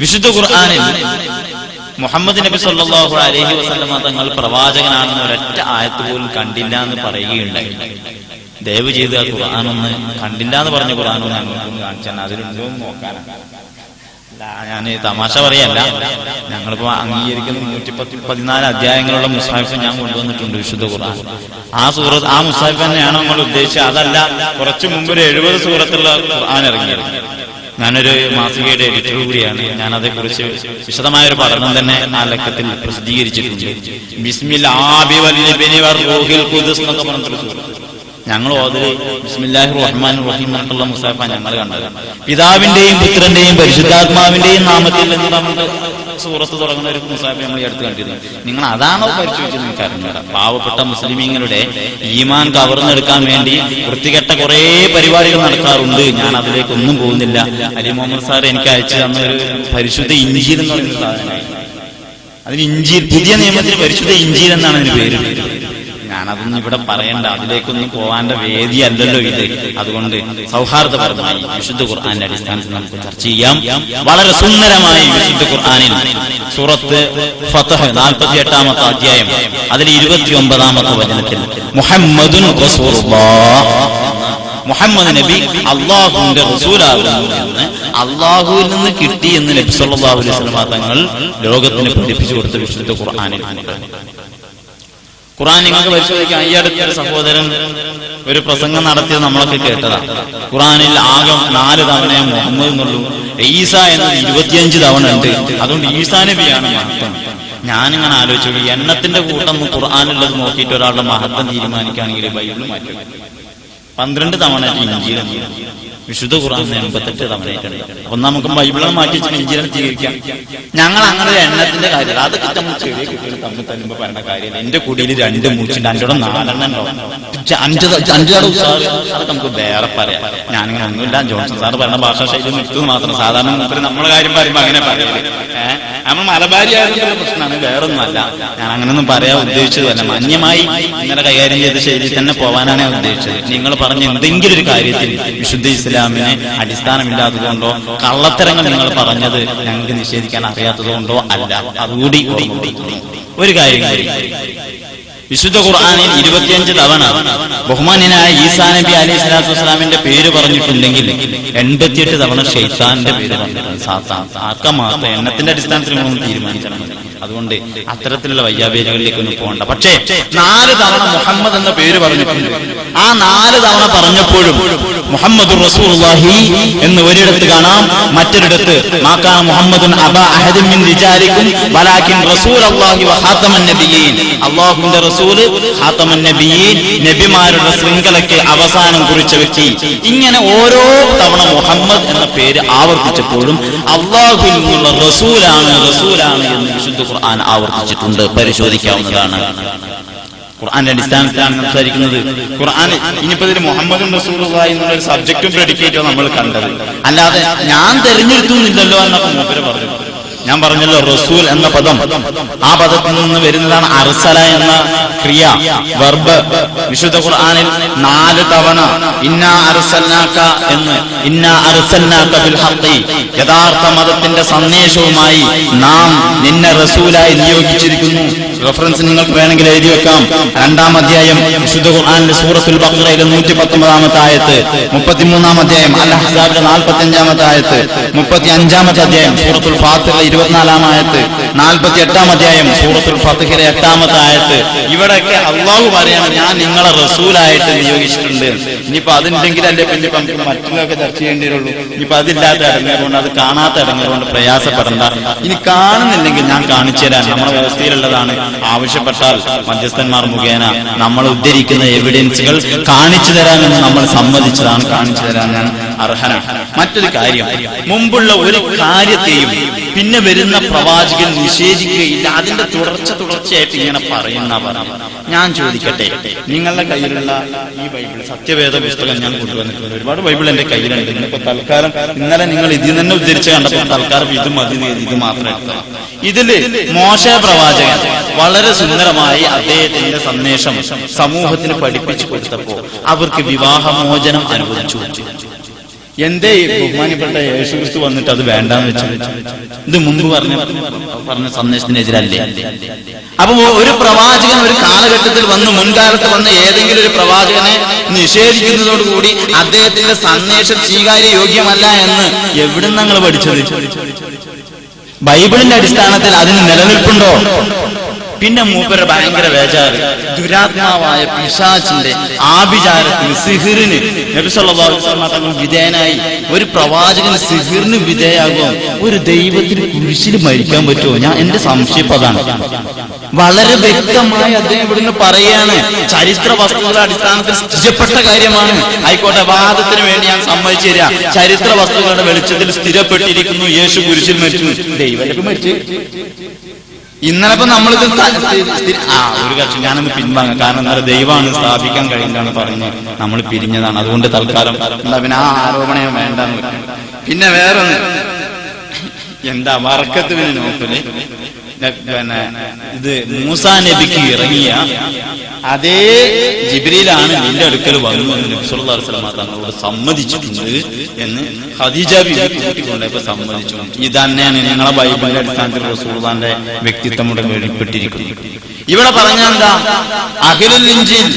വിശുദ്ധ ഖുർആനിൽ മുഹമ്മദ് നബി സല്ലല്ലാഹു അലൈഹി വസല്ലമ തങ്ങൾ പ്രവാചകനാണെന്ന് ഒരൊറ്റ ആയത്ത് പോലും കണ്ടില്ല എന്ന് പറയുകയുണ്ടായി. ദയവ് ചെയ്ത് ആ ഖുർആനൊന്ന് കണ്ടില്ല എന്ന് പറഞ്ഞ ഖുർആനൊന്ന് ഞങ്ങൾക്കൊന്ന് കാണിച്ചാൽ അതിലുണ്ടോ എന്ന് നോക്കാനാണ്. ഞാൻ തമാശ പറയല്ല, ഞങ്ങളിപ്പോ അംഗീകരിക്കുന്ന 114 അധ്യായങ്ങളുള്ള മുസ്ഹഫ് ഞാൻ കൊണ്ടുവന്നിട്ടുണ്ട് വിശുദ്ധ ഖുർആൻ. ആ മുസ്ഹഫ് തന്നെയാണോ നമ്മൾ ഉദ്ദേശിച്ചത്? അതല്ല, കുറച്ചു മുമ്പ് ഒരു 70 സൂറത്തുള്ള ഖുർആൻ ഇറങ്ങിയത്. ഞാനൊരു മാസികയുടെ എഡിറ്റർ കൂടിയാണ്. ഞാൻ അതേക്കുറിച്ച് വിശദമായൊരു പഠനം തന്നെ ആ ലക്കത്തിൽ പ്രസിദ്ധീകരിച്ചിട്ടുണ്ട്. ബിസ്മില്ലാഹി വൽലിബ്നി വറൂഹിൽ ഖുദ്സ് എന്നൊക്കെ പറഞ്ഞിട്ടുണ്ട്. ഞങ്ങൾ ഓതില് ബിസ്മില്ലാഹിർ റഹ്മാനിർ റഹീം എന്നുള്ള മുസ്ഹഫ ഞങ്ങൾ കണ്ടത്. പിതാവിന്റെയും പുത്രന്റെയും പരിശുദ്ധാത്മാവിന്റെയും നാമത്തിൽ എന്ന് പറഞ്ഞിട്ട് സൂറത്ത് തുടങ്ങുന്ന ഒരു മുസ്ഹഫ് നമ്മൾ അടുത്ത് കണ്ടിരുന്നു. നിങ്ങൾ അതാണോ പരിശോധിച്ചത് എനിക്ക് അറിഞ്ഞൂടാ. പാവപ്പെട്ട മുസ്ലിമീങ്ങളുടെ ഈമാൻ കവർന്നെടുക്കാൻ വേണ്ടി വൃത്തികെട്ട കുറെ പരിപാടികൾ നടക്കാറുണ്ട്. ഞാൻ അതിലേക്കൊന്നും പോകുന്നില്ല. അലി മുഹമ്മദ് സാർ എനിക്ക് അയച്ചു തന്ന ഒരു പരിശുദ്ധ ഇഞ്ചീൽ എന്ന് പറയുന്ന സാധനമായി. അതിന് ഇഞ്ചീൽ, പുതിയ നിയമത്തിന് പരിശുദ്ധ ഇഞ്ചീൽ എന്നാണ് അതിന് പേര്. ഞാനതൊന്നും ഇവിടെ പറയണ്ട, അതിലേക്കൊന്നും പോകാന്റെ വേദിയല്ലല്ലോ ഇത്. അതുകൊണ്ട് സൗഹാർദ്ദപരമായി വിശുദ്ധ ഖുർആന്റെ അടിസ്ഥാനത്തിൽ നമുക്ക് ചർച്ച ചെയ്യാം. വളരെ സുന്ദരമായി വിശുദ്ധ ഖുർആനിൽ സൂറത്ത് ഫത്ഹ് 48-ാമത്തെ അധ്യായം അതിൽ 29-ാമത്തെ വചനത്തിൽ മുഹമ്മദുൻ റസൂലുള്ളാഹ്, മുഹമ്മദ് നബി അള്ളാഹുവിന്റെ റസൂലാകുന്നു എന്ന് അള്ളാഹുവിൽ നിന്ന് കിട്ടി എന്ന് നബി സല്ലല്ലാഹു അലൈഹി വസല്ലം തങ്ങൾ ലോകത്തിന് പഠിപ്പിച്ചു കൊടുത്ത വിശുദ്ധ ഖുർആനിൽ. ഖുർആൻ നിങ്ങൾക്ക് പരിശോധിക്കാം. ഈ അടുത്തൊരു സഹോദരൻ ഒരു പ്രസംഗം നടത്തിയത് നമ്മളൊക്കെ കേട്ടതാ. ഖുർആനിൽ ആകെ 4 തവണയെ മുഹമ്മദ് എന്നുള്ളൂ. ഈസ എന്നത് 25 തവണ ഉണ്ട്. അതുകൊണ്ട് ഈസാ നബിയാണ് മഹത്വം. ഞാനിങ്ങനെ ആലോചിച്ചു, എണ്ണത്തിന്റെ കൂട്ടം ഖുർആനിലുള്ളത് നോക്കിയിട്ട് ഒരാളുടെ മഹത്വം തീരുമാനിക്കുകയാണെങ്കിൽ ബൈബിൾ മാറ്റും. 12 തവണ ഇഞ്ചീൽ, വിശുദ്ധ ഖുർആൻ 88 തവണയായിട്ടുണ്ട്. അപ്പൊ നമുക്ക് ബൈബിളിനെ മാറ്റി വെച്ചിട്ട് ഇഞ്ചീലിനെ സ്വീകരിക്കാം. ഞങ്ങൾ അങ്ങനെ എണ്ണത്തിന്റെ കാര്യമില്ല. അതൊക്കെ നമ്മൾ ചെറിയ കുട്ടികൾ തമ്മിൽ തമ്മിൽ പറയുന്ന കാര്യമില്ല. എന്റെ കുടിയിൽ 2 മൂച്ചുണ്ട്, 5 4 ഉണ്ടാവും, 5 അതൊക്കെ നമുക്ക് വേറെ പറയാം. ഞാനിങ്ങനെ ഒന്നുമില്ല, ജോൺസൺ സാർ പറയുന്ന ഭാഷാ ശൈലി നിർത്തുന്നത് മാത്രം. സാധാരണ നമ്മളെ കാര്യം പറയുമ്പോ അങ്ങനെ പറയില്ലേ. നമ്മൾ മലബാരി ആയിട്ടുള്ള പ്രശ്നമാണ്, വേറൊന്നുമല്ല. ഞാൻ അങ്ങനെയൊന്നും പറയാൻ ഉദ്ദേശിച്ചതല്ല. മാന്യമായി ഇങ്ങനെ കൈകാര്യം ചെയ്ത ശൈലി തന്നെ പോവാനാണ് ഞാൻ ഉദ്ദേശിച്ചത്. നിങ്ങൾ പറഞ്ഞ എന്തെങ്കിലും ഒരു കാര്യത്തിൽ വിശുദ്ധ ഇസ്ലാമിന് അടിസ്ഥാനമില്ലാത്തതുകൊണ്ടോ കള്ളത്തരങ്ങൾ നിങ്ങൾ പറഞ്ഞത് ഞങ്ങൾക്ക് നിഷേധിക്കാൻ അറിയാത്തതുകൊണ്ടോ അല്ല. അതുകൂടി ഒരു കാര്യം, വിശുദ്ധ ഖുർആനിൽ 25 തവണ ബഹുമാന്യനായ ഈസാ നബി അലൈഹി സ്വലാത്തു വസ്സലാമിന്റെ പേര് പറഞ്ഞിട്ടുണ്ടെങ്കിൽ 88 തവണ ശൈത്താന്റെ പേര് പറഞ്ഞിട്ടുണ്ട്. സാത്താൻ ആർക്കാ മാത്രം എണ്ണത്തിന്റെ അടിസ്ഥാനത്തിൽ നമ്മൾ തീരുമാനിക്കണം. അതുകൊണ്ട് അത്തരത്തിലുള്ള വയ്യാവേലികളിലേക്കൊന്നും പോകണ്ട. പക്ഷേ 4 തവണ മുഹമ്മദ് എന്ന പേര് പറഞ്ഞിട്ടുണ്ട്. ആ 4 തവണ പറഞ്ഞപ്പോഴും മുഹമ്മദുർ റസൂലുള്ളാഹി എന്ന് ഒരിടത്ത് കാണാം, മറ്റൊരിടത്ത് മാകാ മുഹമ്മദുൻ അബാ അഹദിൻ മിൻ റിജാലിക്കും വലാകിൻ റസൂലുള്ളാഹി വ ഖാതമൻ നബിയീൻ. അല്ലാഹുവിന്റെ റസൂൽ, ഖാതമൻ നബിയീൻ, നബിമാരുടെ ശൃംഖലയ്ക്ക് അവസാനം കുറിച്ച വ്യക്തി. ഇങ്ങനെ ഓരോ തവണ മുഹമ്മദ് എന്ന പേര് ആവർത്തിച്ചപ്പോഴും അല്ലാഹുവിൽ നിന്നുള്ള റസൂലാണ് എന്ന് വിശുദ്ധ ഖുർആൻ ആവർത്തിച്ചിട്ടുണ്ട്. പരിശോധിക്കാവുന്നതാണ്. ഖുർആന്റെ അടിസ്ഥാനത്തിലാണ് സംസാരിക്കുന്നത്. ഖുർആൻ ഇനിയിപ്പോ ഇതിൽ മുഹമ്മദ് റസൂലുള്ളാഹി എന്നുള്ള ഒരു സബ്ജക്റ്റും പ്രെഡിക്കേറ്റോ നമ്മൾ കണ്ടത്, അല്ലാതെ ഞാൻ തെരഞ്ഞെടുക്കുന്നില്ലല്ലോ എന്നൊക്കെ മൂപ്പര് പറഞ്ഞു. ഞാൻ പറഞ്ഞല്ലോ, റസൂൽ എന്ന പദം, ആ പദത്തിൽ നിന്ന് വരുന്നതാണ് അർസല എന്ന ക്രിയ, വെർബ്. വിശുദ്ധ ഖുർആനിൽ 4 തവണ ഇന്നാ അർസൽനാക എന്ന്, ഇന്നാ അർസൽനാക ബിൽ ഹഖി, യഥാർത്ഥ മതത്തിന്റെ സന്ദേശവുമായി നാം നിന്നെ റസൂലായി നിയോഗിച്ചിരിക്കുന്നു. റഫറൻസ് നിങ്ങൾക്ക് വേണമെങ്കിൽ എഴുതി വെക്കാം. 2-ാം അധ്യായം വിശുദ്ധ ഖുർആനിലെ സൂറത്തുൽ ബഖറയിലെ 119-ാമത്തെ ആയത്ത്, 33-ാം അധ്യായം അൽ അഹ്സാബിലെ 45-ാമത്തെ ആയത്ത്, 35-ാമത്തെ അധ്യായം സൂറത്തുൽ ഫാത്തിറിലെ 24-ാം ആയത്ത്, 48-ാം അധ്യായം സൂറത്തുൽ ഫത്ഹിലെ 8-ാമത്തെ ആയത്ത്. ഇവിടെയൊക്കെ അള്ളാഹു പറയാണ്, ഞാൻ നിങ്ങളെ റസൂലായിട്ട് നിയോഗിച്ചിട്ടുണ്ട്. ഇനിയിപ്പോ അതുണ്ടെങ്കിൽ അല്ലേ പിന്നെ നമുക്ക് മറ്റുള്ളതൊക്കെ ചർച്ച ചെയ്യേണ്ടി വരുള്ളൂ. ഇനിയിപ്പോ അതില്ലാത്ത ഇടങ്ങളുകൊണ്ട്, അത് കാണാത്ത ഇടങ്ങളുകൊണ്ട് പ്രയാസപ്പെടണ്ട. ഇനി കാണുന്നില്ലെങ്കിൽ ഞാൻ കാണിച്ചു തരാൻ, നമ്മുടെ വ്യവസ്ഥയിലുള്ളതാണ്. ആവശ്യപ്പെട്ടാൽ മധ്യസ്ഥന്മാർ മുഖേന നമ്മൾ ഉദ്ധരിക്കുന്ന എവിഡൻസുകൾ കാണിച്ചു തരാമെന്ന് നമ്മൾ സമ്മതിച്ചതാണ്. കാണിച്ചു തരാൻ ഞാൻ അർഹനാണ്. മറ്റൊരു കാര്യം, മുമ്പുള്ള ഒരു കാര്യത്തെയും പിന്നെ വരുന്ന പ്രവാചകൻ നിഷേധിക്കുകയില്ല. അതിന്റെ തുടർച്ചയായിട്ട് ഇങ്ങനെ പറയുന്ന ഞാൻ ചോദിക്കട്ടെ, നിങ്ങളുടെ കയ്യിലുള്ള ഈ ബൈബിൾ, സത്യവേദ പുസ്തകം ഞാൻ കൊണ്ടുവന്നിട്ടുണ്ട്. ഒരുപാട് ബൈബിൾ എന്റെ കയ്യിലുണ്ട്. ഇന്നിപ്പോ തൽക്കാലം, ഇന്നലെ നിങ്ങൾ ഇതിൽ തന്നെ ഉദ്ധരിച്ച് കണ്ടപ്പോൾ തൽക്കാലം ഇത് മതി, ഇത് മാത്രം എടുക്കണം. ഇതില് മോശെ പ്രവാചകൻ വളരെ സുന്ദരമായി അദ്ദേഹത്തിന്റെ സന്ദേശം സമൂഹത്തിന് പഠിപ്പിച്ചു കൊടുത്തപ്പോ അവർക്ക് വിവാഹമോചനം അനുവദിച്ചു. എന്തേ ബഹുമാനപ്പെട്ട യേശുക്രിസ്തു വന്നിട്ട് അത് വേണ്ടാന്ന് വെച്ചു? ഇത് മുമ്പ് പറഞ്ഞ സന്ദേശത്തിനെതിരല്ലേ? അപ്പൊ ഒരു പ്രവാചകൻ ഒരു കാലഘട്ടത്തിൽ വന്ന് മുൻകാലത്ത് വന്ന് ഏതെങ്കിലും ഒരു പ്രവാചകനെ നിഷേധിക്കുന്നതോടുകൂടി അദ്ദേഹത്തിന്റെ സന്ദേശം സ്വീകാര്യ യോഗ്യമല്ല എന്ന് എവിടുന്ന് നിങ്ങൾ പഠിച്ചത്? ബൈബിളിന്റെ അടിസ്ഥാനത്തിൽ അതിന് നിലനിൽപ്പുണ്ടോ? പിന്നെ മൂപ്പര് ഭയങ്കര വേജാറ്, ദുരാത്മാവായ പിശാചിന്റെ ആഭിചാരത്തിന്, സിഹിറിന് നബി സല്ലല്ലാഹു അലൈഹി വസല്ലം തങ്ങൾ വിധേയനായി. ഒരു പ്രവാചകന് സിഹിറിന് വിധേയാകുമോ? ഒരു ദൈവത്തിന് കുരിശിൽ മരിക്കാൻ പറ്റുമോ? എന്റെ സംശയം അതാണ്. വളരെ വ്യക്തമായി അദ്ദേഹം ഇവിടുന്ന് പറയുകയാണ്. ചരിത്ര വസ്തുക്കളുടെ അടിസ്ഥാനത്തിൽ സ്ഥിരപ്പെട്ട കാര്യമാണ്. ആയിക്കോട്ടെ, വാദത്തിന് വേണ്ടി ഞാൻ സമ്മതിച്ചു തരാം. ചരിത്ര വസ്തുക്കളുടെ വെളിച്ചത്തിൽ സ്ഥിരപ്പെട്ടിരിക്കുന്നു യേശു കുരിശിൽ മരിച്ചു. ദൈവം മരിച്ചു. ഇന്നലെ ഇപ്പൊ നമ്മളിത് ഒരു കക്ഷി ഞാനൊന്ന് പിൻവാങ്ങാം. കാരണം ഇന്നലെ ദൈവമാണ് സ്ഥാപിക്കാൻ കഴിയില്ലെന്ന് പറഞ്ഞ് നമ്മൾ പിരിഞ്ഞതാണ്. അതുകൊണ്ട് തൽക്കാലം എന്താ പിന്നെ ആ ആരോപണം വേണ്ടെന്ന്. പിന്നെ വേറൊന്ന്, എന്താ വർക്കത്തിന് നോക്കല്, പിന്നെ ഇത് മൂസാ നബിക്ക് ഇറങ്ങിയ അതേ ജിബ്രീലാണ് നിന്റെ അടുക്കൽ വന്നു എന്ന് നബി സല്ലല്ലാഹു അലൈഹി വസല്ലം തങ്ങളോട് സമ്മതിച്ചിട്ടുണ്ട് എന്ന് ഖദീജ ബിബി കൂട്ടിക്കൊണ്ടപ്പോ സമ്മതിച്ചു. ഇതന്നെയാണ് ഞങ്ങളെ ബൈബിളിന്റെ അടിസ്ഥാനത്തിൽ റസൂലുള്ളാഹിന്റെ വ്യക്തിത്വം ഇവിടെ വെളിപ്പെട്ടിരിക്കുന്നത്. ഇവിടെ പറഞ്ഞ എന്താ? അഹ്ലുൽ ഇൻജീൽ,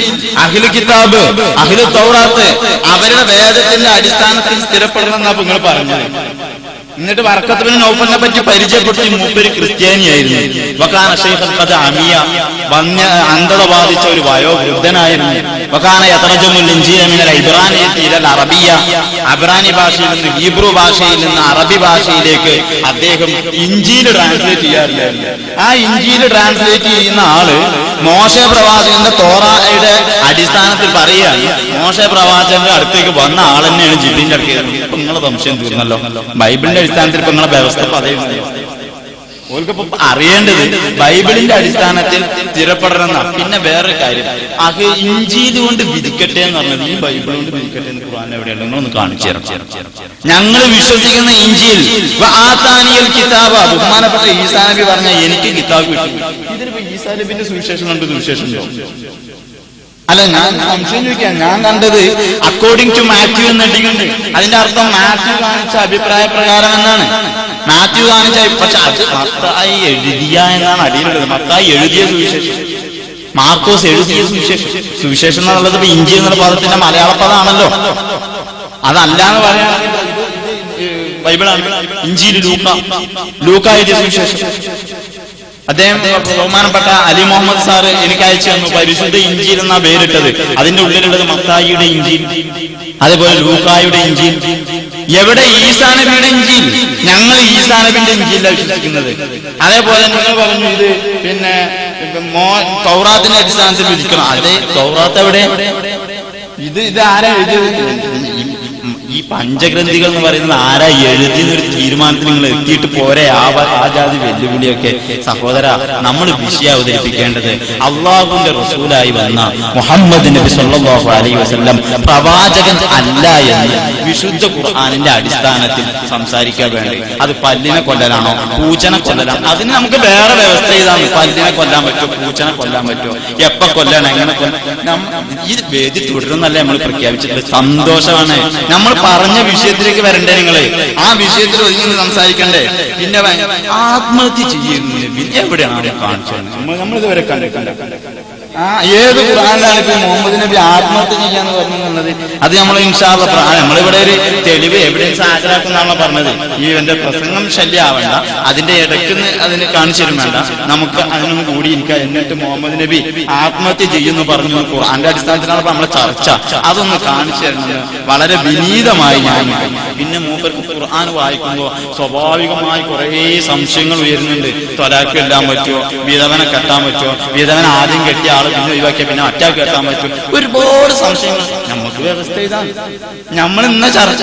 അഹ്ലു കിതാബ്, അഹ്ലു തൗറാത്ത് അവരുടെ വേദത്തിന്റെ അടിസ്ഥാനത്തിൽ സ്ഥിരപ്പെടണമെന്നാ നിങ്ങൾ പറഞ്ഞത്. എന്നിട്ട് വറക്കത്ത് ബിൻ നൗഫലിനെ പറ്റി പരിചയപ്പെട്ടു. മൂപ്പര് ക്രിസ്ത്യാനിയായിരുന്നു. വകാന ശൈഖൻ ഖദ അമിയ, അന്ധത ബാധിച്ച ഒരു വയോവൃദ്ധനായിരുന്നു. വകാന യതറജമുൽ ഇൻജീല മിനൽ ഇബ്രാനിയത്തി ഇലൽ അറബിയ, അബ്രാനി ഭാഷയിൽ നിന്ന് ഹീബ്രു ഭാഷയിൽ നിന്ന് അറബി ഭാഷയിലേക്ക് അദ്ദേഹം ഇൻജീൽ ട്രാൻസ്ലേറ്റ് ചെയ്യാറില്ലായിരുന്നു. ആ ഇൻജീൽ ട്രാൻസ്ലേറ്റ് ചെയ്യുന്ന ആള് മോശെ പ്രവാചകന്റെ തോറായുടെ അടിസ്ഥാനത്തിൽ പറയുകയാണ്. മോശെ പ്രവാചകന്റെ അടുത്തേക്ക് വന്ന ആൾ തന്നെയാണ് ജിബ്രീലിന്റെ അടുത്തേക്ക്. ഇപ്പൊ നിങ്ങളെ സംശയം തീർന്നല്ലോ. ബൈബിളിന്റെ അടിസ്ഥാനത്തിൽ ഇപ്പൊ നിങ്ങളെ വ്യവസ്ഥ അതേ ഓർക്കിപ്പോ അറിയേണ്ടത് ബൈബിളിന്റെ അടിസ്ഥാനത്തിൽ സ്ഥിരപ്പെടണമെന്ന. പിന്നെ വേറൊരു കാര്യം, ഇഞ്ചീൽ കൊണ്ട് വിധിക്കട്ടെ എന്ന് പറഞ്ഞത് ഈ ബൈബിൾ കൊണ്ട് വിധിക്കട്ടെ എന്ന് ഖുർആൻ എവിടെയാണ്? നിങ്ങളൊന്ന് കാണിച്ചു തരാം. ഞങ്ങൾ വിശ്വസിക്കുന്ന ഇഞ്ചീൽ കിതാബ, ബഹുമാനപ്പെട്ട ഈസാ നബി പറഞ്ഞ എനിക്ക് കിതാബ് കിട്ടി. ഇതിലിപ്പോ ഈസാ നബിന്റെ സുവിശേഷം കണ്ട് സുവിശേഷം ഉണ്ടോ? അല്ല, ഞാൻ സംശയം ചോദിക്കാം. ഞാൻ കണ്ടത് അക്കോർഡിംഗ് ടു മാത്യു എന്നിട്ടുണ്ട്. അതിന്റെ അർത്ഥം മാത്യു കാണിച്ച അഭിപ്രായ പ്രകാരം എന്നാണ്. മാത്യു കാണിച്ച, പക്ഷെ അത് മത്തായി എഴുതിയ എന്നാണ് അടിയിലുള്ളത്. മത്തായി എഴുതിയ സുവിശേഷം, മാർക്കോസ് എഴുതിയ സുവിശേഷം. സുവിശേഷം എന്നുള്ളത് ഇപ്പൊ ഇഞ്ചി എന്നുള്ള പദത്തിന്റെ മലയാള പദമാണല്ലോ. അതല്ലാന്ന് പറയുകയാണെങ്കിൽ ബൈബിളാണ്. ഇഞ്ചിയിൽ ലൂക്ക എഴുതിയ സുവിശേഷം. അദ്ദേഹം ബഹുമാനപ്പെട്ട അലി മുഹമ്മദ് സാറ് എനിക്ക് അയച്ചു തന്നു. പരിശുദ്ധ ഇഞ്ചീൽ എന്നാ പേരിട്ടത്. അതിന്റെ ഉള്ളിലുള്ളത് മത്തായിയുടെ ഇഞ്ചീൽ, അതേപോലെ ലൂക്കായുടെ ഇഞ്ചീൽ. എവിടെ ഈസാ നബിയുടെ ഇഞ്ചീൽ? ഞങ്ങൾ ഈസാ നബിന്റെ ഇഞ്ചീലാണ് വിശ്വസിക്കുന്നത്. അതേപോലെ നിങ്ങൾ പറഞ്ഞു ഇത് പിന്നെ തൗറാത്തിന്റെ അടിസ്ഥാനത്തിൽ വിധിക്കണം. അതെ, തൗറാത്ത് എവിടെ? ഇത് ആരാ എഴുതിയത്? ഈ പഞ്ചഗ്രന്ഥികൾ എന്ന് പറയുന്നത് ആരാ എഴുതിയെന്നൊരു തീരുമാനത്തിൽ നിങ്ങൾ എത്തിയിട്ട് പോരെ ആ ജാതി വെല്ലുവിളിയൊക്കെ? സഹോദര, നമ്മൾ വിഷയം അവതരിപ്പിക്കേണ്ടത് അള്ളാഹുവിന്റെ റസൂലായി വന്ന മുഹമ്മദ് നബി സല്ലല്ലാഹു അലൈഹി വസല്ലം പ്രവാചകൻ അല്ല എന്ന് വിശുദ്ധ ഖുർആനിന്റെ അടിസ്ഥാനത്തിൽ സംസാരിക്കാൻ വേണ്ടി. അത് പല്ലിനെ കൊല്ലലാണോ പൂച്ചനെ കൊല്ലലാണോ? അതിന് നമുക്ക് വേറെ വ്യവസ്ഥ ചെയ്താണ്. പല്ലിനെ കൊല്ലാൻ പറ്റുമോ, പൂച്ചനെ കൊല്ലാൻ പറ്റുമോ, എപ്പ കൊല്ലണം, എങ്ങനെ കൊല്ലണം? ഈ വേദി തുടരുന്നല്ലേ നമ്മൾ പ്രഖ്യാപിച്ചിട്ടുള്ളത്. സന്തോഷമാണ്. നമ്മൾ പറഞ്ഞ വിഷയത്തിലേക്ക് വരണ്ടേ? നിങ്ങള് ആ വിഷയത്തിൽ ഒതുങ്ങി സംസാരിക്കണ്ടേ? പിന്നെ ആത്മഹത്യ ചെയ്യുന്നു എവിടെയാണ് കാണിച്ചത്? നമ്മളിതുവരെ ഏത് ഖുർആനിലാണ് ഇപ്പൊ മുഹമ്മദ് നബി ആത്മഹത്യ ചെയ്യാന്ന് പറഞ്ഞത്? അത് നമ്മൾ ഇൻഷാ അല്ലാഹ് നമ്മളിവിടെ ഒരു തെളിവ് എവിഡൻസ് ഹാജരാക്കുന്നാണല്ലോ പറഞ്ഞത്. ഈ എന്റെ പ്രസംഗം ശല്യമാവണ്ട, അതിന്റെ ഇടയ്ക്ക് അതിന് കാണിച്ചു തരും വേണ്ട. നമുക്ക് അതിനൊന്നും കൂടിയിരിക്കാം. എന്നിട്ട് മുഹമ്മദ് നബി ആത്മഹത്യ ചെയ്യുന്നു പറഞ്ഞു ഖുർആന്റെ അടിസ്ഥാനത്തിലാണ് നമ്മളെ ചർച്ച. അതൊന്ന് കാണിച്ചു തരുന്നത് വളരെ വിനീതമായി ഞാൻ. പിന്നെ മൂപ്പർക്ക് ഖുർആൻ വായിക്കുമ്പോൾ സ്വാഭാവികമായി കുറെ സംശയങ്ങൾ ഉയരുന്നുണ്ട്. ത്വലാഖ് ഇടാൻ പറ്റുമോ, വിധവനെ കെട്ടാൻ പറ്റുമോ, വിധവനെ ആദ്യം കെട്ടിയ ആള് പിന്നെ ഒഴിവാക്കിയ പിന്നെ അറ്റാക്ക് കെട്ടാൻ പറ്റും, ഒരുപാട് സംശയങ്ങൾ. നമുക്ക് വ്യവസ്ഥ ചെയ്താൽ നമ്മൾ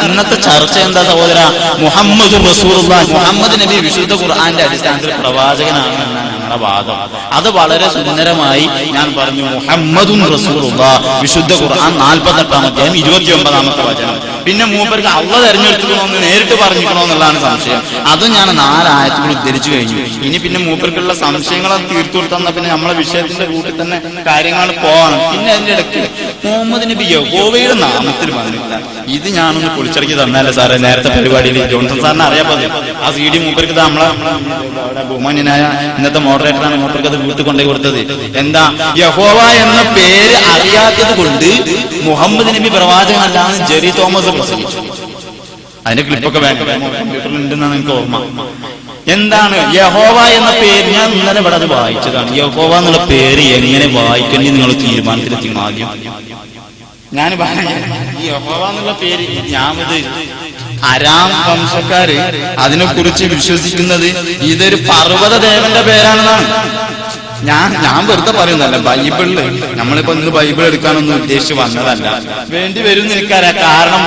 ഇന്നത്തെ ചർച്ച എന്താ സഹോദര? മുഹമ്മദ് റസൂലുള്ളാഹി, മുഹമ്മദ് നബി വിശുദ്ധ ഖുർആന്റെ അടിസ്ഥാനത്തിൽ പ്രവാചകനാണ് എന്നാണ് ഞങ്ങളുടെ വാദം. അത് വളരെ സുന്ദരമായി ഞാൻ പറഞ്ഞു. മുഹമ്മദുൻ റസൂലുള്ളാഹി, വിശുദ്ധ ഖുർആൻ 48-ാം അധ്യായം 29-ാമത്തെ വചനം. പിന്നെ മൂപ്പർക്ക് അള്ളാഹ് തെരഞ്ഞെടുക്കണമെന്ന് നേരിട്ട് പറഞ്ഞിരിക്കണോ എന്നുള്ളതാണ് സംശയം. അതും ഞാൻ 4 ആയത്തുകൾ ഉദ്ധരിച്ചു കഴിഞ്ഞു. ഇനി പിന്നെ മൂപ്പർക്കുള്ള സംശയങ്ങൾ തീർത്തു കൊടുത്തന്ന പിന്നെ നമ്മളെ വിഷയത്തിന്റെ കൂട്ടിൽ തന്നെ കാര്യങ്ങൾ പോകണം. പിന്നെ അതിന്റെ ഇടയ്ക്ക് മുഹമ്മദ് നബി യഹോവയുടെ നാമത്തിൽ വന്നില്ല. ഇത് ഞാനൊന്ന് പൊളിച്ചടക്കി തന്നാലേ സാറേ. നേരത്തെ പരിപാടിയിൽ ജോൺസൺ സാറിനെ അറിയാപ്പോ ആ CD മൂപ്പർക്ക് നമ്മളെ ബഹുമാന്യനായ ഇന്നത്തെ മോഡറേറ്ററാണ് മൂപ്പർക്ക് അത് വീട്ടിൽ കൊണ്ടുപോയി കൊടുത്തത്. എന്താ യഹോവ എന്ന പേര് അറിയാത്തത് കൊണ്ട് മുഹമ്മദ് നബി പ്രവാചകനല്ലാന്ന് ജെറി തോമസ് പ്രസംഗിച്ചു. അതിന്റെ ക്ലിപ്പൊക്കെ കമ്പ്യൂട്ടറിലുണ്ടെന്നാണ് എനിക്ക് ഓർമ്മ. എന്താണ് യഹോവ എന്ന പേര്? ഞാൻ ഇന്നലെ ഇവിടെ അത് വായിച്ചതാണ്. യഹോവ എന്നുള്ള പേര് എങ്ങനെ വായിക്കണ്ടേ നിങ്ങൾ തീരുമാനത്തിലെത്തി. ആദ്യം ഞാൻ ഈ യഹോവ എന്നുള്ള പേര് ഞാമത് അരാം വംശക്കാര് അതിനെക്കുറിച്ച് വിശ്വസിക്കുന്നത് ഇതൊരു പർവ്വത ദേവന്റെ പേരാണെന്നാണ്. ഞാൻ വെറുതെ പറയുന്നതല്ല. ബൈബിളില് നമ്മളിപ്പോ ഇന്ന് ബൈബിൾ എടുക്കാനൊന്നും ഉദ്ദേശിച്ച് വന്നതല്ല. വേണ്ടി വരും എനിക്കറിയാം. കാരണം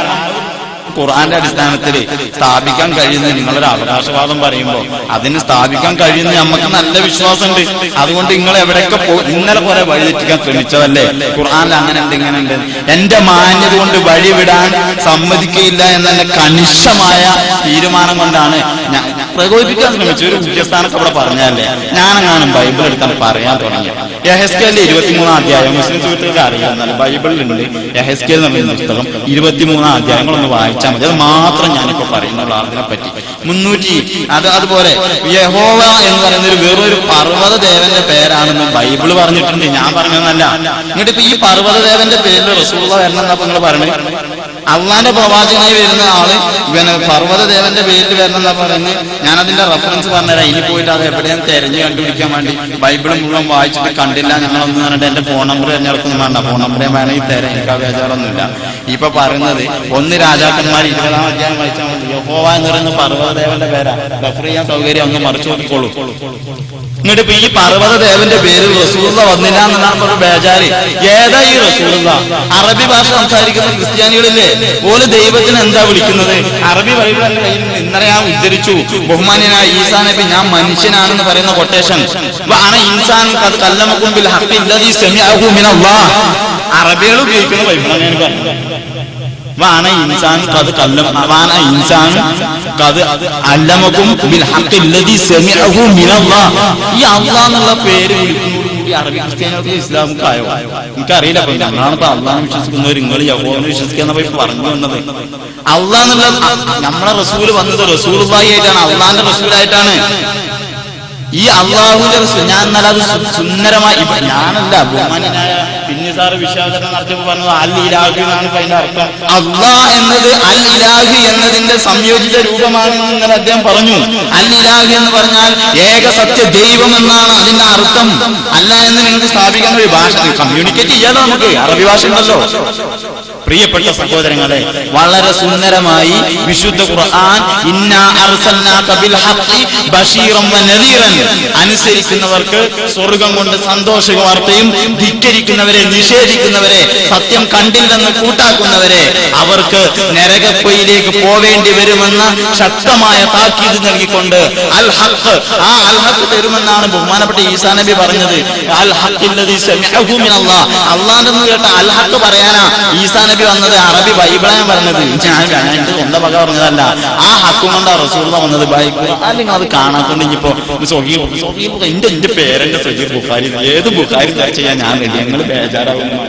ഖുർആന്റെ അടിസ്ഥാനത്തിൽ സ്ഥാപിക്കാൻ കഴിയുന്ന നിങ്ങളൊരു അവകാശവാദം പറയുമ്പോൾ അതിന് സ്ഥാപിക്കാൻ കഴിയുന്ന നമുക്ക് നല്ല വിശ്വാസമുണ്ട്. അതുകൊണ്ട് നിങ്ങൾ എവിടെയൊക്കെ ഇന്നലെ കുറെ വഴി തെറ്റിക്കാൻ ശ്രമിച്ചതല്ലേ. ഖുർആനിൽ അങ്ങനെ എന്തെങ്കിലും ഉണ്ട്. എന്റെ മാന്യത കൊണ്ട് വഴി വിടാൻ സമ്മതിക്കയില്ല എന്നെ കണിശമായ തീരുമാനം കൊണ്ടാണ് ഞാൻ പ്രകോപിപ്പിക്കാൻ ശ്രമിച്ചു. ഒരു ഉച്ചസ്ഥാനത്ത് അവിടെ പറഞ്ഞല്ലേ ഞാനെങ്ങാനും ബൈബിൾ എടുക്കാൻ പറയാൻ തുടങ്ങി. യെഹെസ്കേലിന്റെ 23-ാം അധ്യായം മുസ്ലിം സുഹൃത്തുക്കൾക്ക് അറിയാമെന്നല്ല, ബൈബിളിലുണ്ട്. യെഹെസ്കേൽ എന്ന് പറയുന്ന പുസ്തകം 23-ാം അധ്യായങ്ങളൊന്ന് വായിച്ചാൽ മതി. അത് മാത്രം ഞാനിപ്പോ പറയുന്നുള്ള അതിനെ പറ്റി 300 അതുപോലെ യഹോവ എന്ന് പറയുന്ന വേറൊരു പർവ്വത ദേവന്റെ പേരാണെന്ന് ബൈബിള് പറഞ്ഞിട്ടുണ്ട്. ഞാൻ പറഞ്ഞതല്ല. എന്നിട്ട് ഇപ്പൊ ഈ പർവ്വത ദേവന്റെ പേരിൽ റസൂലുള്ളാഹി വരണം എന്നാ നിങ്ങൾ പറഞ്ഞത്. അള്ളാന്റെ പ്രവാചകനായി വരുന്ന ആള് ഇവന് പർവ്വത ദേവന്റെ പേരിൽ വരണം എന്നാ പറയുന്നത്. ഞാൻ അതിന്റെ റെഫറൻസ് പറഞ്ഞുതരാം. ഇനി പോയിട്ട് അത് എവിടെയാണ് തെരഞ്ഞു കണ്ടുപിടിക്കാൻ വേണ്ടി ബൈബിൾ മുഴുവൻ വായിച്ചിട്ട് കണ്ടില്ല ഞങ്ങളൊന്നും പറഞ്ഞിട്ട് എന്റെ ഫോൺ നമ്പർ തിരഞ്ഞെടുക്കുന്നു വേണ്ട. ഫോൺ നമ്പർ ഞാൻ വേണമെങ്കിൽ തരാം. എനിക്ക് ആ ബേജാറൊന്നുമില്ല. ഇപ്പൊ പറയുന്നത് 1 രാജാക്കന്മാർ 20-ാം അധ്യായം വായിച്ചാൽ മതി. യഹോവ എന്ന് പറയുന്ന പർവ്വത ദേവന്റെ പേരാ. റെഫർ ചെയ്യാൻ സൗകര്യം ഒന്ന് മറിച്ചു നോക്കിക്കോളൂ. എന്നിട്ട് ഇപ്പൊ ഈ പർവ്വത ദേവന്റെ പേരിൽ റസൂലുള്ളാഹി വന്നില്ല എന്നാണ് ഒരു ബേജാറ്. ഏതാ ഈ റസൂലുള്ളാഹി? അറബി ഭാഷ സംസാരിക്കുന്ന ക്രിസ്ത്യാനികളില്ലേ, ഓല് ദൈവത്തിന് എന്താ വിളിക്കുന്നത്? അറബി ബൈബിൾ എന്റെ കയ്യിൽ ഇന്നലെ ഞാൻ ഉദ്ധരിച്ചു. ബഹുമാന്യനായ ഈസാ നബി ഞാൻ മനുഷ്യനാണെന്ന് പറയുന്ന കൊട്ടേഷൻ ഇൻസാൻ കല്ലമക്കും ബിൽ ഹഖ് അല്ലദീ സമിഅഹു മിനല്ലാഹ് അറബികൾ ഉപയോഗിക്കുന്ന ബൈബിളാണ് ഞാൻ പറഞ്ഞത്. ഈ അള്ളാഹ് എന്നുള്ള പേര് വിളിക്കുന്നതോടുകൂടി അറബി ക്രിസ്ത്യാനികൾക്ക് ഇസ്ലാമുക്കായോ എനിക്കറിയില്ല. അപ്പൊ ഞങ്ങളാണിപ്പോ അള്ളാഹ് വിശ്വസിക്കുന്നവർ നിങ്ങൾ യഹോവനെ വിശ്വസിക്കുന്ന പറഞ്ഞു വന്നത്. അള്ളാഹ് എന്നുള്ള നമ്മളെ റസൂല് വന്നത് റസൂലുള്ളാഹി ആയിട്ടാണ്, അള്ളാഹിന്റെ റസൂലായിട്ടാണ്. ഈ അള്ളാഹുവിന്റെ റസൂൽ ഞാൻ എന്നാൽ അത് സുന്ദരമായി ഞാനല്ല ബഹുമാന്യനായ പിന്നെ സാറ് വിശ്വാസനം നടത്തിയപ്പോൾ പറഞ്ഞത് അൽ ഇലാഹി എന്നാണ് അതിന്റെ അർത്ഥം. അള്ളാഹ് എന്നത് അൽ ഇലാഹി എന്നതിന്റെ സംയോജിത രൂപമാണ് എന്ന് അദ്ദേഹം പറഞ്ഞു. അൽ ഇലാഹി എന്ന് പറഞ്ഞാൽ ഏക സത്യ ദൈവം എന്നാണ് അതിന്റെ അർത്ഥം. അല്ല എന്ന് നിങ്ങൾക്ക് സ്ഥാപിക്കുന്ന ഒരു ഭാഷ കമ്മ്യൂണിക്കേറ്റ് ചെയ്യാതെ നമുക്ക് അറബി ഭാഷ ഉണ്ടല്ലോ. പ്രിയപ്പെട്ട സഹോദരങ്ങളെ, വളരെ സുന്ദരമായി വിശുദ്ധ ഖുർആൻ ഇന്നാ അർസൽനാക ബിൽ ഹഖ് ബശീറൻ വനദീറൻ അനുസരിക്കുന്നവർക്ക് സ്വർഗ്ഗം കൊണ്ട് സന്തോഷ വാർത്തയും ധിക്കരിക്കുന്നവരെ നിഷേധിക്കുന്നവരെ സത്യം കണ്ടില്ലെന്ന് കൂട്ടാക്കുന്നവരെ അവർക്ക് നരകപ്പൊയിലേക്ക് പോവേണ്ടി വരുമെന്ന ശക്തമായ താക്കീത് നൽകിക്കൊണ്ട് അൽ ഹഖ് ആ അൽ ഹഖ് തരുമെന്നാണ് ബഹുമാനപ്പെട്ട ഈസാ നബി പറഞ്ഞത്. അൽ ഹഖ്ല്ലദീ സമിഅഹു മിനല്ലാഹ് അല്ലാഹുവിൽ നിന്ന് കേട്ട അൽ ഹഖ് പറയാനാ ഈസാ നബി വന്നത്. അറബി ബൈബിളാണ് പറഞ്ഞത്. ഞാൻ എന്റെ സ്വന്തം വക പറഞ്ഞതല്ല. ആ ഹക്കും കൊണ്ടാ റസൂലുള്ളാഹി വന്നത്. ബൈബിൾ അല്ലെങ്കിൽ അത് കാണാത്തോണ്ട് ഇനിയിപ്പോ എന്റെ പേരെന്റെ സഹീഹ് ബുഖാരി ഏത് ബുഖാരി ചെയ്യാൻ ഞാൻ റെഡി. ഞങ്ങൾ ബേജാറാവുന്നു.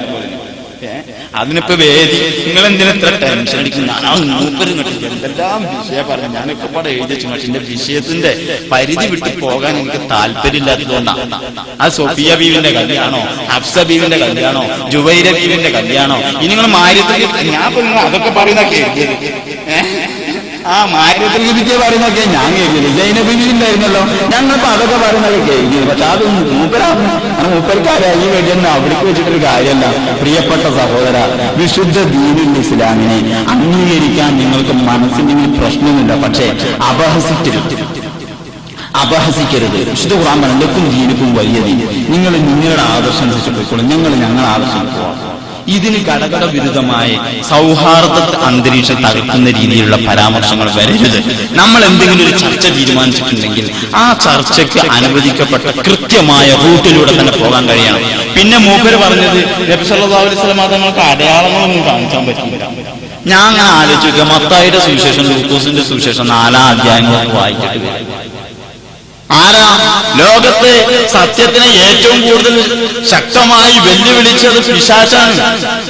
അതിനിപ്പോ വേദി നിങ്ങൾ എന്തിനാ ഇത്ര ടെൻഷൻ അടിക്കുന്നു? എന്തെല്ലാം വിഷയം പറഞ്ഞു ഞാനൊക്കെ പാടെ എഴുതി വെച്ചു. പക്ഷെ എന്റെ വിഷയത്തിന്റെ പരിധി വിട്ട് പോകാൻ എനിക്ക് താല്പര്യമില്ലാത്തതുകൊണ്ടാണ്. അത് സൊഫിയ ബീവിന്റെ കല്യാണോ, ഹഫ്സ ബീവിന്റെ കല്യാണോ, ജുവൈര ബീവിന്റെ കല്യാണോ, ഇനി നിങ്ങൾ മാര്യത്തിൽ ഞാൻ അതൊക്കെ പറയുന്നൊക്കെ ആ മാര്യത്തിൽ വിദ്യ പറയുന്നൊക്കെ ഞാൻ കേൾക്കില്ല. ജൈനബിണ്ടായിരുന്നല്ലോ, ഞങ്ങളിപ്പോ അതൊക്കെ പറയുന്നതൊക്കെ കേൾക്കില്ല. പക്ഷെ അതൊന്നും മൂപ്പർക്കാരായി ഈ വേണ്ടിയൊന്നും അവിടേക്ക് വെച്ചിട്ടൊരു കാര്യമല്ല. പ്രിയപ്പെട്ട സഹോദര, വിശുദ്ധ ദീനുൽ ഇസ്ലാമിനെ അംഗീകരിക്കാൻ നിങ്ങൾക്ക് മനസ്സിന് പ്രശ്നമില്ല. പക്ഷേ അപഹസിക്കരുത്. വിശുദ്ധ ഖുർആൻ പറഞ്ഞ ദീനുക്കും വലിയ ദീൻ, നിങ്ങൾ നിങ്ങളുടെ ആദർശം അനുസരിച്ച് പോയിക്കോളും, ഞങ്ങളുടെ ആദർശം പോവാം. ഇതിന് ഘടകട വിരുദ്ധമായി സൗഹാർദ്ദ അന്തരീക്ഷം തകർക്കുന്ന രീതിയിലുള്ള പരാമർശങ്ങൾ വരരുത്. നമ്മൾ എന്തെങ്കിലും ഒരു ചർച്ച തീരുമാനിച്ചിട്ടുണ്ടെങ്കിൽ ആ ചർച്ചയ്ക്ക് അനുവദിക്കപ്പെട്ട കൃത്യമായ റൂട്ടിലൂടെ തന്നെ പോകാൻ കഴിയണം. പിന്നെ മൂപ്പര് പറഞ്ഞത് നബി സല്ലല്ലാഹു അലൈഹി വസല്ലം തങ്ങൾക്ക് അടയാളങ്ങളൊന്നും കാണിക്കാൻ പറ്റില്ല. ഞാൻ അങ്ങനെ ആലോചിക്കുക, മത്തായിയുടെ സുവിശേഷം, ലൂക്കോസിന്റെ സുവിശേഷം 4 അധ്യായങ്ങളൊക്കെ വായിച്ചിട്ട് വരും. ആരാ ലോകത്ത് സത്യത്തിനെ ഏറ്റവും കൂടുതൽ ശക്തമായി വെല്ലുവിളിച്ചത്? പിശാചാണ്.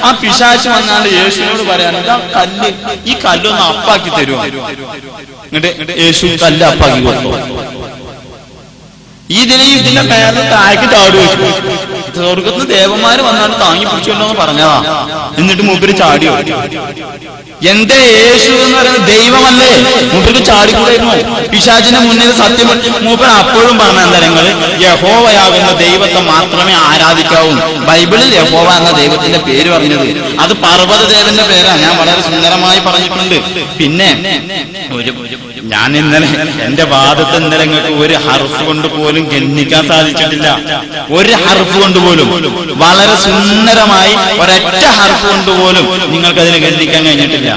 ആ പിശാച് വന്നാണ് യേശുവിനോട് പറയാൻ, കല്ല്, ഈ കല്ലൊന്ന് അപ്പാക്കി തരുമോ? എന്നിട്ട് യേശു കല്ല് അപ്പാക്കി കൊടുത്തു. ഇതിന്റെ മേലെ താഴേക്ക് ചാടി വെച്ചു. സ്വർഗത്തിന് ദേവന്മാര് വന്നാണ് താങ്ങി പിടിച്ചോന്ന് പറഞ്ഞതാ. എന്നിട്ട് മൂപ്പര് ചാടിയോ? എന്റെ യേശു എന്ന് പറയുന്നത് ദൈവമല്ലേ? മൂപ്പർക്ക് ചാടിക്കൂടായിരുന്നു? പിശാചിന്റെ മുന്നിൽ സത്യം മൂപ്പർ അപ്പോഴും പറഞ്ഞ എന്താ, നിങ്ങൾ യഹോവയാകുന്ന ദൈവത്തെ മാത്രമേ ആരാധിക്കാവൂ. ബൈബിളിൽ യഹോവ എന്ന ദൈവത്തിന്റെ പേര് പറഞ്ഞത് അത് പർവ്വതദേവന്റെ പേരാ. ഞാൻ വളരെ സുന്ദരമായി പറഞ്ഞിട്ടുണ്ട്. പിന്നെ ഞാൻ ഇന്നലെ എന്റെ വാദത്തെ ഇന്നലെ നിങ്ങൾക്ക് ഒരു ഹർഫ് കൊണ്ട് പോലും ഗണ്ണിക്കാൻ സാധിച്ചിട്ടില്ല. ഒരു ഹർഫ് കൊണ്ട് പോലും, വളരെ സുന്ദരമായി ഒരൊറ്റ ഹർഫ് കൊണ്ട് പോലും നിങ്ങൾക്കതിനെ ഗണ്ണിക്കാൻ കഴിഞ്ഞിട്ടില്ല.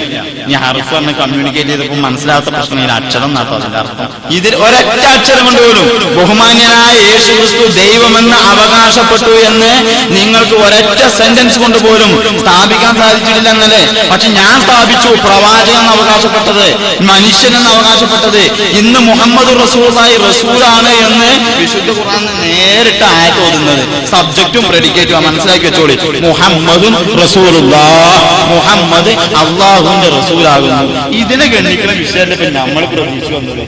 ഈ ഹർഫ് പറഞ്ഞ് കമ്മ്യൂണിക്കേറ്റ് ചെയ്തപ്പോൾ മനസ്സിലാത്ത പ്രശ്നം അക്ഷരം നാട്ടോ അതിന്റെ അർത്ഥം. ഇതിൽ ഒരൊറ്റ അക്ഷരം കൊണ്ട് പോലും ബഹുമാന്യനായ യേശു ക്രിസ്തു ദൈവമെന്ന് അവകാശപ്പെട്ടു എന്ന് നിങ്ങൾക്ക് ഒരൊറ്റ സെന്റൻസ് കൊണ്ട് പോലും സ്ഥാപിക്കാൻ സാധിച്ചിട്ടില്ല എന്നല്ലേ? പക്ഷെ ഞാൻ സ്ഥാപിച്ചു. പ്രവാചകൻ എന്ന് അവകാശപ്പെട്ടത്, മനുഷ്യനെന്ന് അവകാശപ്പെട്ടത്, ഇന്ന് മുഹമ്മദ് റസൂലായി റസൂലാണ് എന്ന് വിശുദ്ധ ഖുർആൻ നേരിട്ട് ആയത്ത് ഓതുന്നത്. സബ്ജക്റ്റും പ്രെഡിക്കേറ്റും മനസ്സിലാക്കി വെച്ചോളി. മുഹമ്മദും റസൂലുള്ളാഹ്, മുഹമ്മദ് അള്ളാഹുവിന്റെ റസൂലാകുന്നു. ഇതിനെ ഗണ്ണിക്കുന്ന വിഷയമല്ലേ പിന്നെ നമ്മൾ പ്രതീക്ഷിച്ചു വന്നത്?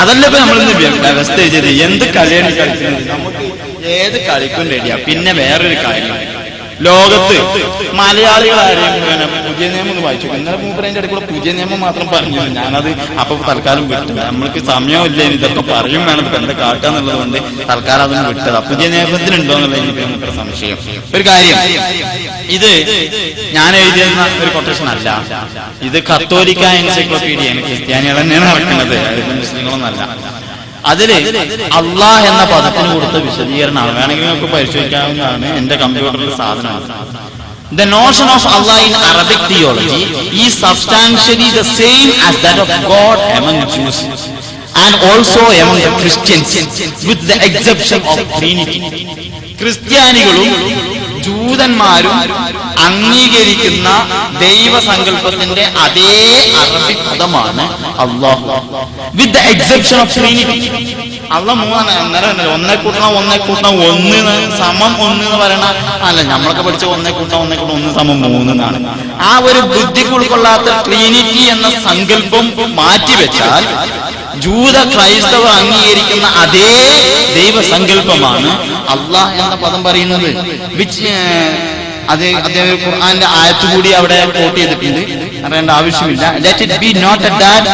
അതല്ല ഇപ്പൊ നമ്മളിന്ന് വ്യവസ്ഥ ചെയ്ത് എന്ത് കളിയാണ് കളിക്കുന്നത്? നമുക്ക് ഏത് കളിക്കും റെഡിയാ. പിന്നെ വേറൊരു കാര്യം, ലോകത്ത് മലയാളികളാരെയും പുതിയ നിയമം ഒന്ന് വായിച്ചു. ഇന്നലെ മൂപ്പരേന്റെ ഇടയ്ക്കൂടെ പുതിയ നിയമം മാത്രം പറഞ്ഞില്ല. ഞാനത് അപ്പൊ തൽക്കാലം വിട്ടത്. നമ്മൾക്ക് സമയമില്ല, ഇതൊക്കെ പറയും വേണം, എന്താ കാട്ടാന്നുള്ളത് കൊണ്ട് തൽക്കാലം അതൊന്നും വിട്ടത്. പുതിയ നിയമത്തിനുണ്ടോ എന്നുള്ള എനിക്ക് മൂപ്പര സംശയം. ഒരു കാര്യം, ഇത് ഞാൻ എഴുതിയിരുന്ന ഒരു കൊട്ടേഷൻ അല്ല, ഇത് കത്തോലിക്ക എൻസൈക്ലോപീഡിയയാണ്. ക്രിസ്ത്യാനികൾ തന്നെയാണ് നടക്കുന്നത്, മുസ്ലിങ്ങളൊന്നല്ല. അതില് അള്ളാഹ് എന്ന പദത്തിന് കൊടുത്ത വിശദീകരണമാണ്. വേണമെങ്കിൽ നമുക്ക് പരിശോധിക്കാവുന്നതാണ്. എന്റെ കമ്പ്യൂട്ടറിൽ സാധനമാണ്. The notion of Allah in Arabic theology is substantially the same as that of God among Jews and also among the Christians, with the exception of Trinity. ക്രിസ്ത്യാനികളും ജൂതന്മാരും അംഗീകരിക്കുന്ന ദൈവസങ്കല്പത്തിന്റെ അതേ അറബി പദമാണ് അള്ളാഹു, with the exception of Trinity. അള്ളാഹ് മൂന്നാണ്. അന്നേരം ഒന്നേ കൂട്ടണം ഒന്ന് സമം ഒന്ന് എന്ന് പറയണ അല്ല, നമ്മളൊക്കെ പഠിച്ച ഒന്നേ കൂട്ടണം ഒന്ന് സമം 3 എന്നാണ്. ആ ഒരു ബുദ്ധിക്ക് ഉൾക്കൊള്ളാത്ത ട്രിനിറ്റി എന്ന സങ്കല്പം മാറ്റിവെച്ചാൽ ജൂത ക്രൈസ്തവർ അംഗീകരിക്കുന്ന അതേ ദൈവസങ്കല്പമാണ് അള്ളാഹ് എന്ന പദം പറയുന്നത്. അദ്ദേഹം ഖുർആന്റെ ആയത്ത് കൂടി അവിടെ കോട്ട് ചെയ്തിട്ടുണ്ട്, അറിയേണ്ട ആവശ്യമില്ല. Let it be noted that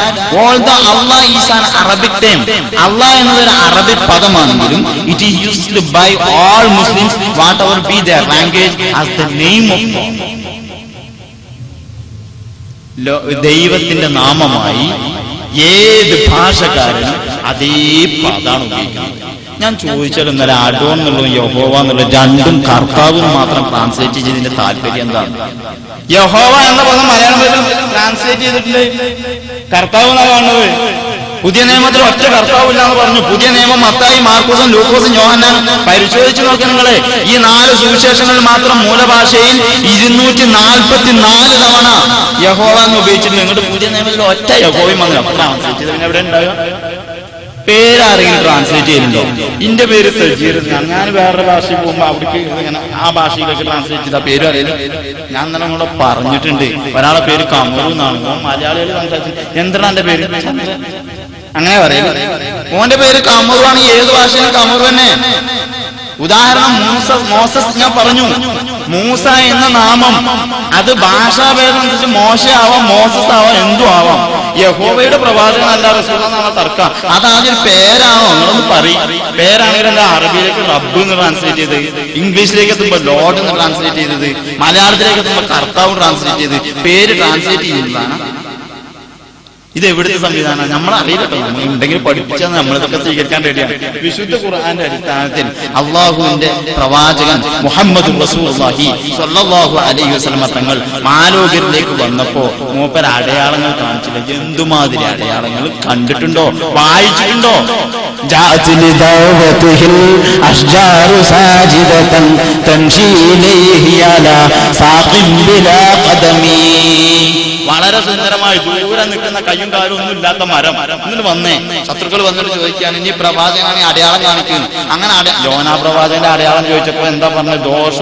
although Allah is an Arabic term, Allah എന്നതൊരു അറബിക് പദമാണെങ്കിലും it is used by all Muslims whatever be their language as the name of God. ദൈവത്തിന്റെ നാമമായി ഏത് ഭാഷക്കാരനും അതേ പദമാണ് ഉപയോഗിക്കുന്നത്. ഞാൻ ചോദിച്ചാൽ ഇന്നലെ അഡോൺ എന്നുള്ളതും യഹോവ എന്നുള്ള രണ്ടും കർത്താവ് മാത്രം ട്രാൻസ്ലേറ്റ് ചെയ്തതിന്റെ താല്പര്യം എന്താണ്? യഹോവ എന്ന പദം മലയാളം ട്രാൻസ്ലേറ്റ് ചെയ്തിട്ടുണ്ട്, കർത്താവ് എന്നാണ് കാണുന്നത്. പുതിയ നിയമത്തിൽ ഒറ്റ കർത്താവില്ല എന്ന് പറഞ്ഞു. പുതിയ നിയമം മത്തായി, മാർക്കോസും ലൂക്കോസും യോഹന്നാൻ പരിശോധിച്ചു നോക്കി നിങ്ങളെ. ഈ 4 സുവിശേഷങ്ങളിൽ മാത്രം മൂലഭാഷയിൽ 244 തവണ യഹോവ എന്ന് ഉപയോഗിച്ചിട്ടുണ്ട്. എന്നിട്ട് പുതിയ നിയമത്തിൽ ഒറ്റ യഹോവയും വന്നില്ല. അപ്പൊ ട്രാൻസ്ലേറ്റ് ചെയ്ത് പിന്നെ എവിടെ ഉണ്ടാകുക? പേരാരെങ്കിലും ട്രാൻസ്ലേറ്റ് ചെയ്യുന്നുണ്ടോ? എന്റെ പേര് സജീർ. ഞാൻ വേറൊരു ഭാഷയിൽ പോകുമ്പോ അവിടേക്ക് ഇങ്ങനെ ആ ഭാഷയിലേക്ക് ട്രാൻസ്ലേറ്റ് ചെയ്ത പേരും അറിയില്ല. ഞാൻ തന്നെ കൂടെ പറഞ്ഞിട്ടുണ്ട്, ഒരാളെ പേര് കമറു എന്നാണ്. മലയാളികൾ സംസാരിച്ചു എന്താണ് എന്റെ പേര്, അങ്ങനെ പറയില്ല. ഓന്റെ പേര് കമറു ആണ്. ഏത് ഭാഷയിലും കമറു തന്നെ. ഉദാഹരണം മോസസ്. ഞാൻ പറഞ്ഞു മൂസ എന്ന നാമം അത് ഭാഷാഭേദം അനുസരിച്ച് മോശയാവാം, മോസസ് ആവാം, എന്തും ആവാം. യഹോവയുടെ പ്രവാചകനല്ല റസൂലെന്നാണ് തർക്കം. അതാദ്യം പേരാണോ നിങ്ങളൊന്ന് പറയും. പേരാണെങ്കിൽ എന്താ അറബിയിലേക്ക് റബ്ബ് എന്ന് ട്രാൻസ്ലേറ്റ് ചെയ്തത്, ഇംഗ്ലീഷിലേക്ക് എത്തുമ്പോ ലോഡ് എന്ന് ട്രാൻസ്ലേറ്റ് ചെയ്തത്, മലയാളത്തിലേക്ക് എത്തുമ്പോ കർത്താവ് ട്രാൻസ്ലേറ്റ് ചെയ്ത്, പേര് ട്രാൻസ്ലേറ്റ് ചെയ്യുന്നതാണ്. ഇത് എവിടുത്തെ സംവിധാനം നമ്മൾ അറിയില്ല. നമ്മൾ ഉണ്ടെങ്കിൽ പഠിപ്പിച്ചാൽ നമ്മളിതൊക്കെ സ്വീകരിക്കാൻ റെഡിയാണ്. വിശുദ്ധ ഖുർആന്റെ അടിസ്ഥാനത്തിൽ അള്ളാഹുവിന്റെ പ്രവാചകൻ മുഹമ്മദ് റസൂലുള്ളാഹി സ്വല്ലല്ലാഹു അലൈഹി വസല്ലം തങ്ങൾ മാലോകരിലേക്ക് വന്നപ്പോ മൂപ്പർ അടയാളങ്ങൾ കാണിച്ചില്ല. എന്തുമാതിരി അടയാളങ്ങൾ കണ്ടിട്ടുണ്ടോ, വായിച്ചിട്ടുണ്ടോ? വളരെ സുന്ദരമായി ദൂരെ നിൽക്കുന്ന കയ്യും കാലും ഒന്നും ഇല്ലാത്ത മരം. എന്നിട്ട് വന്നേ ശത്രുക്കൾ വന്നിട്ട് ചോദിക്കുകയാണ്, ഇനി പ്രവാചകനാണ് അടയാളം കാണിക്കുന്നത്. അങ്ങനെ യോനാ പ്രവാചകന്റെ അടയാളം ചോദിച്ചപ്പോ എന്താ പറഞ്ഞത്? ദോഷം